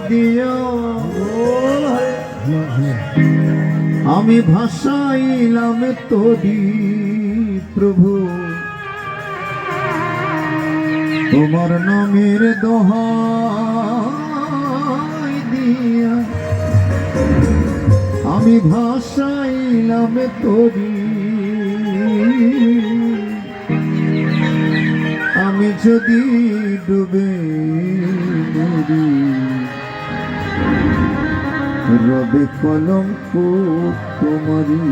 দিয়া আমি ভাসাইলাম তোরি প্রভু, তোমার নামের দোহাই দিয়া আমি ভাসাইলাম তোরি। আমি যদি ডুবে মরি রবে কলঙ্ক তোমারি।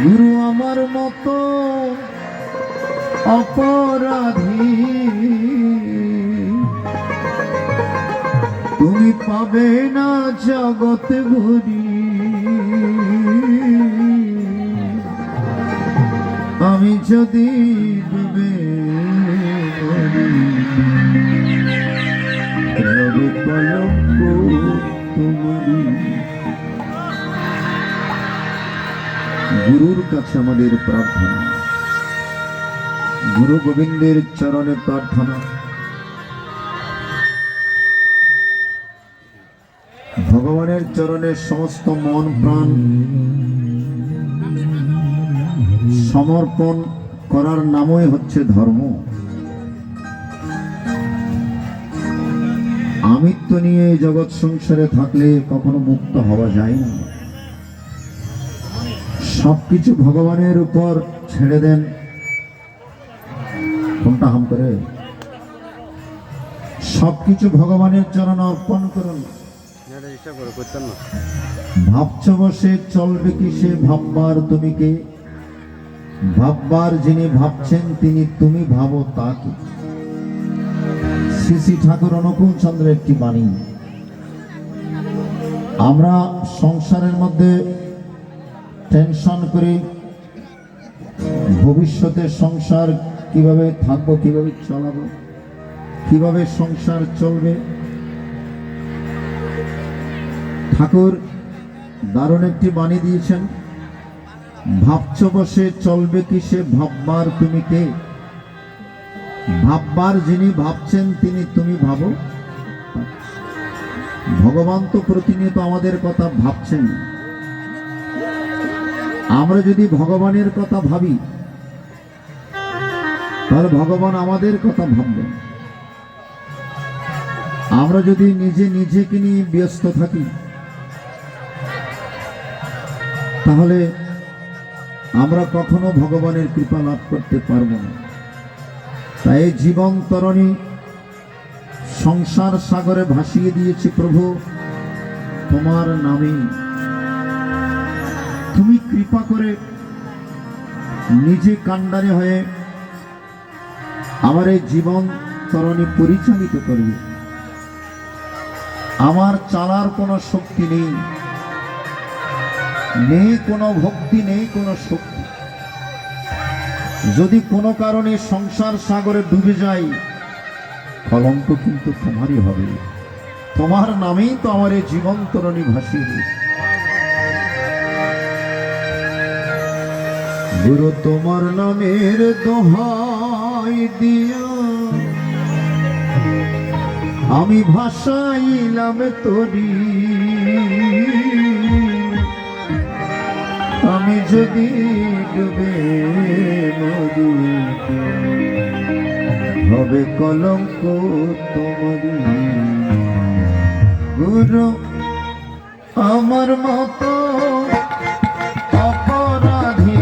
গুরু আমার মতো অপরাধী তুমি পাবে না জগৎ ঘুরি। আমি যদি ডুবে মরি রবে কলঙ্ক তোমারি। গুরুর কাছে আমাদের প্রার্থনা, গুরু গোবিন্দের চরণে প্রার্থনা, ভগবানের চরণে সমস্ত মন প্রাণ সমর্পণ করার নামই হচ্ছে ধর্ম। আমিত্ব নিয়ে জগৎ সংসারে থাকলে কখনো মুক্ত হওয়া যায় না। সবকিছু ভগবানের উপর ছেড়ে দেন। কোনটা হাম করে? সবকিছু ভগবানের চরণে অর্পণ করুন। ভাবছ বসে চলবে কি সে ভাববার তুমি কে? ভাববার যিনি ভাবছেন তিনি, তুমি ভাবো তাকে। শ্রী শ্রী ঠাকুর অনুকূল চন্দ্রের একটি বাণী। আমরা সংসারের মধ্যে টেনশন করি ভবিষ্যতে সংসার কিভাবে থাকবো, কিভাবে চালাবো, কিভাবে সংসার চলবে। ঠাকুর দারুণ একটি বাণী দিয়েছেন, ভাবছ বসে চলবে কি সে ভাববার তুমি কে? ভাববার যিনি ভাবছেন তিনি, তুমি ভাবো। ভগবান তো প্রতিনিয়ত আমাদের কথা ভাবছেন। আমরা যদি ভগবানের কথা ভাবি তাহলে ভগবান আমাদের কথা ভাববেন। আমরা যদি নিজেকে নিয়ে ব্যস্ত থাকি তাহলে আমরা কখনো ভগবানের কৃপা লাভ করতে পারব না। তাই জীবন তরণী সংসার সাগরে ভাসিয়ে দিয়েছি প্রভু তোমার নামে। তুমি কৃপা করে নিজে কান্ডারে হয়ে আমার এই জীবন তরণী পরিচালিত করবে। আমার চালার কোনো শক্তি নেই, নেই কোনো ভক্তি, নেই কোনো শক্তি। যদি কোনো কারণে সংসার সাগরে ডুবে যাই কলঙ্ক কিন্তু তোমারই হবে। তোমার নামেই তো আমার এই জীবন তরণী ভাসিয়ে। গুরু তোমার নামের দোহাই দিয়া আমি ভাসাইলাম তোরি। আমি যদি ডুবে মরি হবে কলঙ্ক তোমারি। গুরু আমার মতো অপরাধী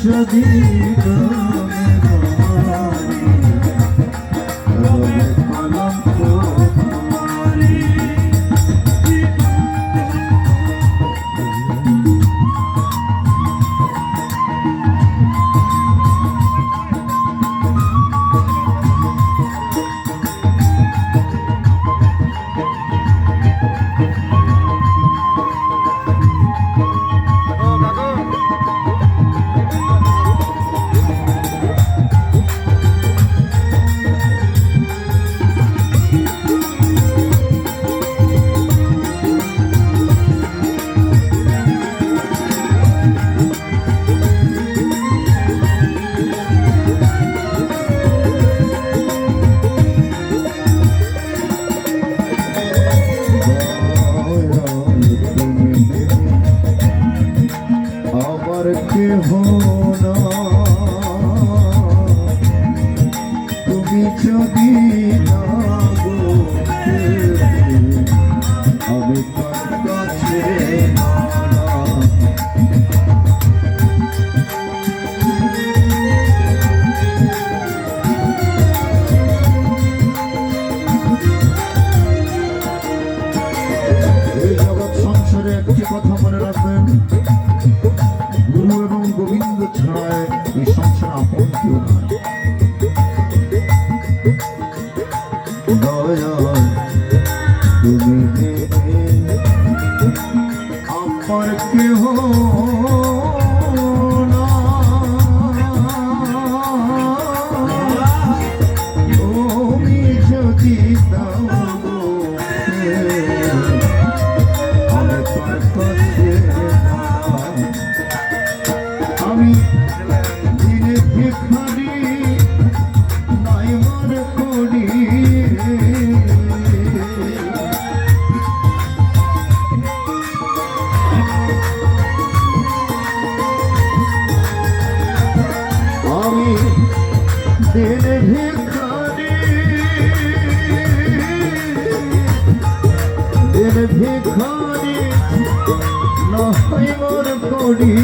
যদি গৌরাঙ্গ ছাড়ায় এই সংসার আপন কেউ নয়। দয়াল তুমি আমার কেহ না, তুমি যদি দাও আমি তার কাছে আমি দিনে ভিখারি নাই মনে করি। আমি দিনে ভিখারি দিনে ভিখারি নাই মনে করি।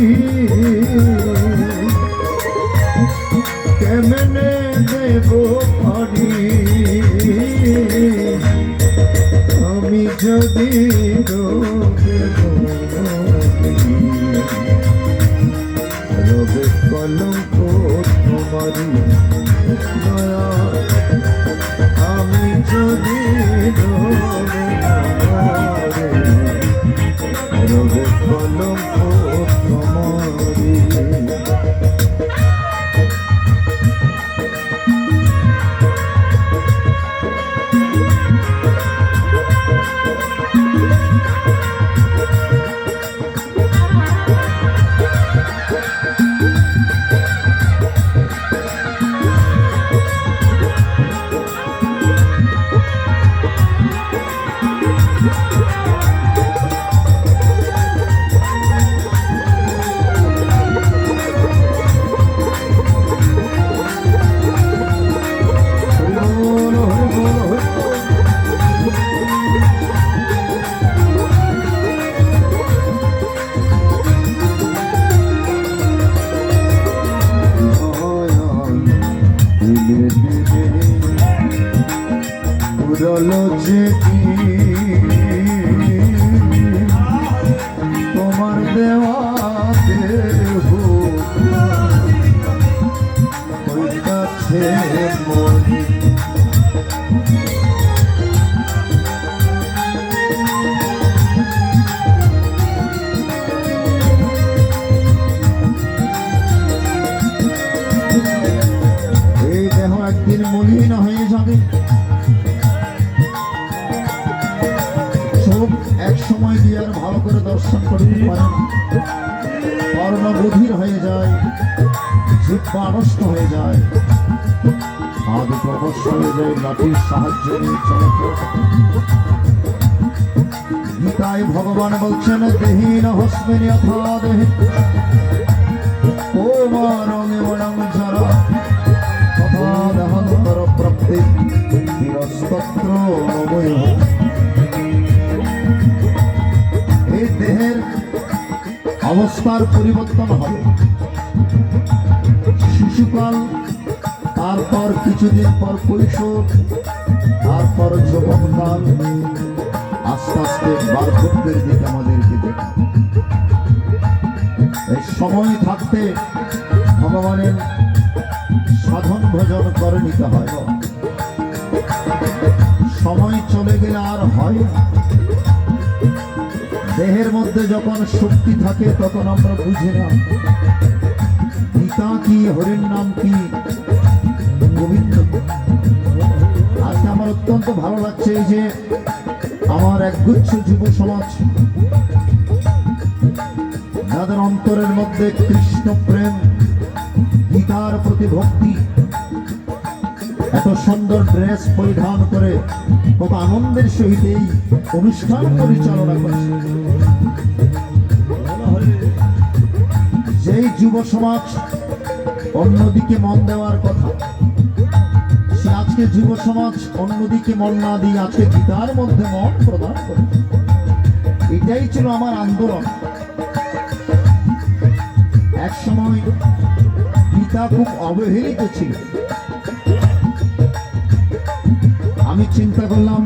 কেমনে দেব পারি আমি যদি রবে কলঙ্ক তোমারি দয়া আমি যদি রবে কলঙ্ক তোমারি। তোমার দেওয়াতে কাছে মনি এই দেহ একদিন মলিন হয়ে যাবে। এক সময় দিয়ে আর ভালো করে দর্শন করতে পারে না, কর্ণ বধির হয়ে যায়, জিহ্বা নষ্ট হয়ে যায়, হাত প্রবশ হয়ে যায়, লাঠির সাহায্য নিয়ে চলতে। গীতায় ভগবান বলছেন দেহীন হস্মিনী অথা দেহে কৌমারঙে বরং যারা তথা দেহান্তর প্রাপ্তি তিরস্তত্র নবয়। এই দেহের অবস্থার পরিবর্তন হবে। শিশুকাল, তারপর কিছুদিন পর কৈশোর, তারপর যৌবনকাল, আস্তে আস্তে বার্ধক্যের দিকে আমাদেরকে দেখে। এই সময় থাকতে ভগবানের সাধন ভজন করে নিতে হয়। সময় চলে গেলে আর হয় না। দেহের মধ্যে যখন শক্তি থাকে তখন আমরা বুঝি না গীতা কি, হরির নাম কি, গোবিন্দ। আজকে আমার অত্যন্ত ভালো লাগছে এই যে আমার একগুচ্ছ যুব সমাজ যাদের অন্তরের মধ্যে কৃষ্ণ প্রেম, গীতার প্রতি ভক্তি, এত সুন্দর ড্রেস পরিধান করে কত আনন্দের সহিত এই অনুষ্ঠান পরিচালনা করছে। যেই যুব সমাজ অন্যদিকে মন দেওয়ার কথা, সে আজকে যুব সমাজ অন্যদিকে মন না দিয়ে আজকে গীতার মধ্যে মন প্রদান করে। এটাই ছিল আমার আন্দোলন। এক সময় গীতা খুব অবহেলিত ছিল। আমি চিন্তা করলাম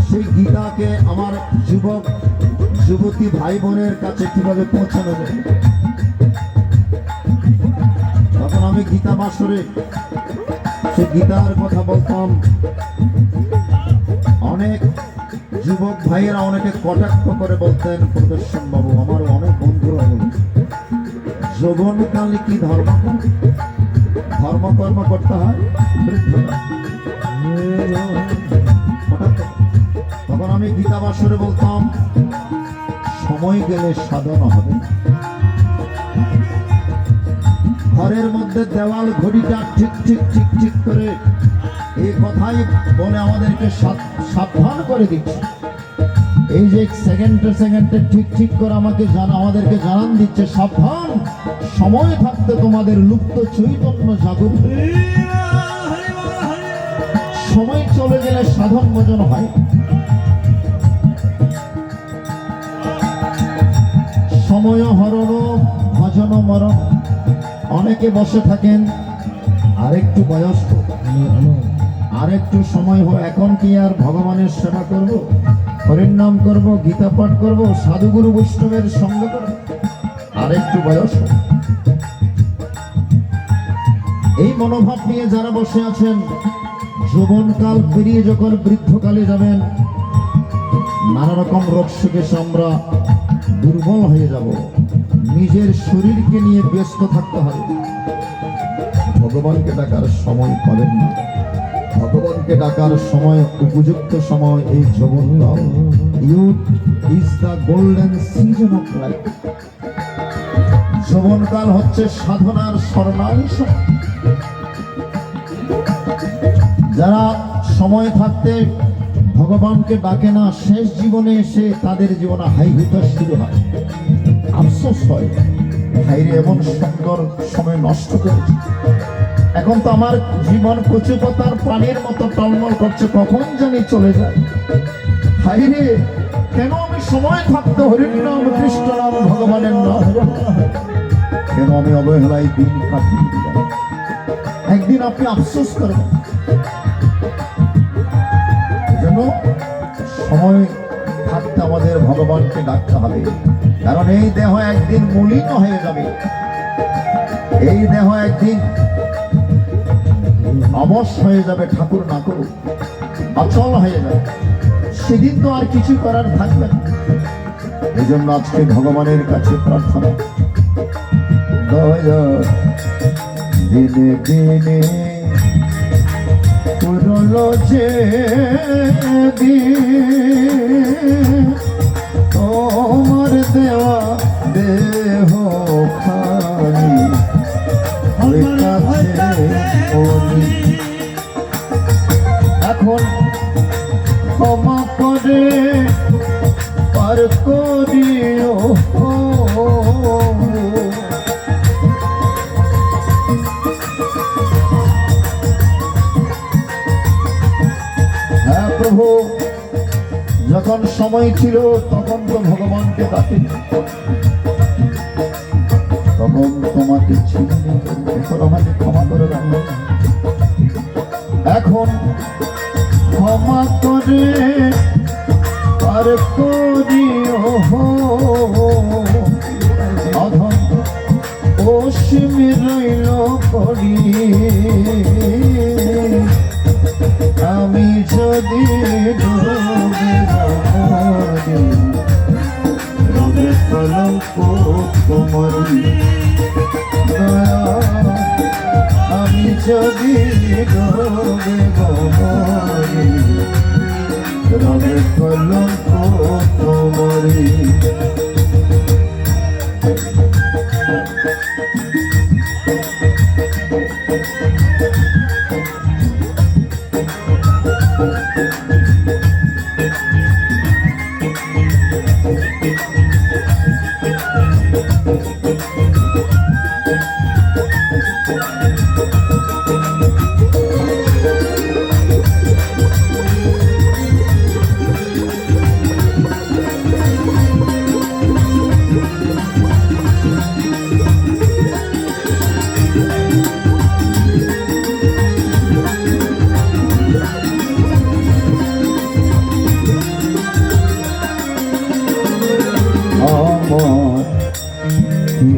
সেই গীতাকে আমার যুবক যুবতী ভাই বোনের কাছে কিভাবে পৌঁছানো যায়। তখন আমি গীতা বাসরে সে গীতার কথা বলতাম। অনেক যুবক ভাইয়েরা অনেকে কটাক্ষ করে বলতেন, প্রদর্শন বাবু, আমার অনেক বন্ধুরা বলে, যৌবনকালে কি ধর্মকর্ম করতে হয়, তখন আমি গীতা বাসরে বলতাম, সময় গেলে সাধন হবে। ঘরের মধ্যে দেওয়াল ঘড়িটা ঠিক ঠিক ঠিক ঠিক করে এই কথাই বলে আমাদেরকে সাবধান করে দিচ্ছে। এই যে সেকেন্ডে সেকেন্ডে ঠিক ঠিক করে আমাদেরকে জানান দিচ্ছে, সাবধান, সময় থাকতে তোমাদের লুপ্ত চৈতন্য জাগরণ, সময় চলে গেলে সাধন ভজন হয়। সময় হরণ ভজন মরণ। অনেকে বসে থাকেন, আরেকটু বয়স, আরেকটু সময় হোক, এখন কি আর ভগবানের সেবা করব, হরির নাম করব, গীতা পাঠ করব, সাধুগুরু বৈষ্ণবের সঙ্গ করব, আরেকটু বয়স। এই মনোভাব নিয়ে যারা বসে আছেন, যৌবনকাল পেরিয়ে যখন বৃদ্ধকালে যাবেন, নানা রকম রোগ শোকে আমরা দুর্বল হয়ে যাব, নিজের শরীরকে নিয়ে ব্যস্ত থাকতে হবে, ভগবানকে ডাকার সময় পাবেন না। ভগবানকে ডাকার সময়, উপযুক্ত সময় এই যৌবনকাল। Youth is the golden season of life. যৌবনকাল হচ্ছে সাধনার স্বর্ণালী সময়। যারা সময় থাকতে ভগবানকে ডাকে না, শেষ জীবনে এসে তাদের জীবনে হাই হুতাশ শুরু হয়, আফসোস হয়, হাইরে এমন সুন্দর সময় নষ্ট করেছে। এখন তো আমার জীবন কচু পাতার পানির মতো টলমল করছে, কখন জানি চলে যায়। হাইরে, কেন আমি সময় থাকতে হরির নাম, কৃষ্ণ নাম, ভগবানের নাম, কেন আমি অবহেলায় দিন কাটিয়ে দিলাম। একদিন আপনি আফসোস করবেন। এজন্য সময় থাকতে আমাদের ভগবানকে ডাকতে হবে, কারণ এই দেহ একদিন মলিন হয়ে যাবে, এই দেহ একদিন অবশ হয়ে যাবে, ঠাকুর না করুক, অচল হয়ে যাবে, সেদিন তো আর কিছু করার থাকবে না। এই জন্য আজকে ভগবানের কাছে প্রার্থনা, দয়া দিনে দিনে পুরল যে তোমার দেওয়া দেহ খানি এখন ক্ষমা করে পার করিও। হ্যাঁ প্রভু, যখন সময় ছিল তখন তো ভগবানকে ডাকে, তখন তোমাকে চিনি, এখন আমাকে ক্ষমা করে দাও। এখন ক্ষমা করে পার করিও অধম অসীম রইল করি, আমি যদি রবে কলঙ্ক তোমারি দয়া, আমি যদি রবে গমরি রবে কলঙ্ক তোমারি।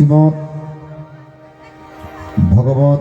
শ্রীমৎ ভগবত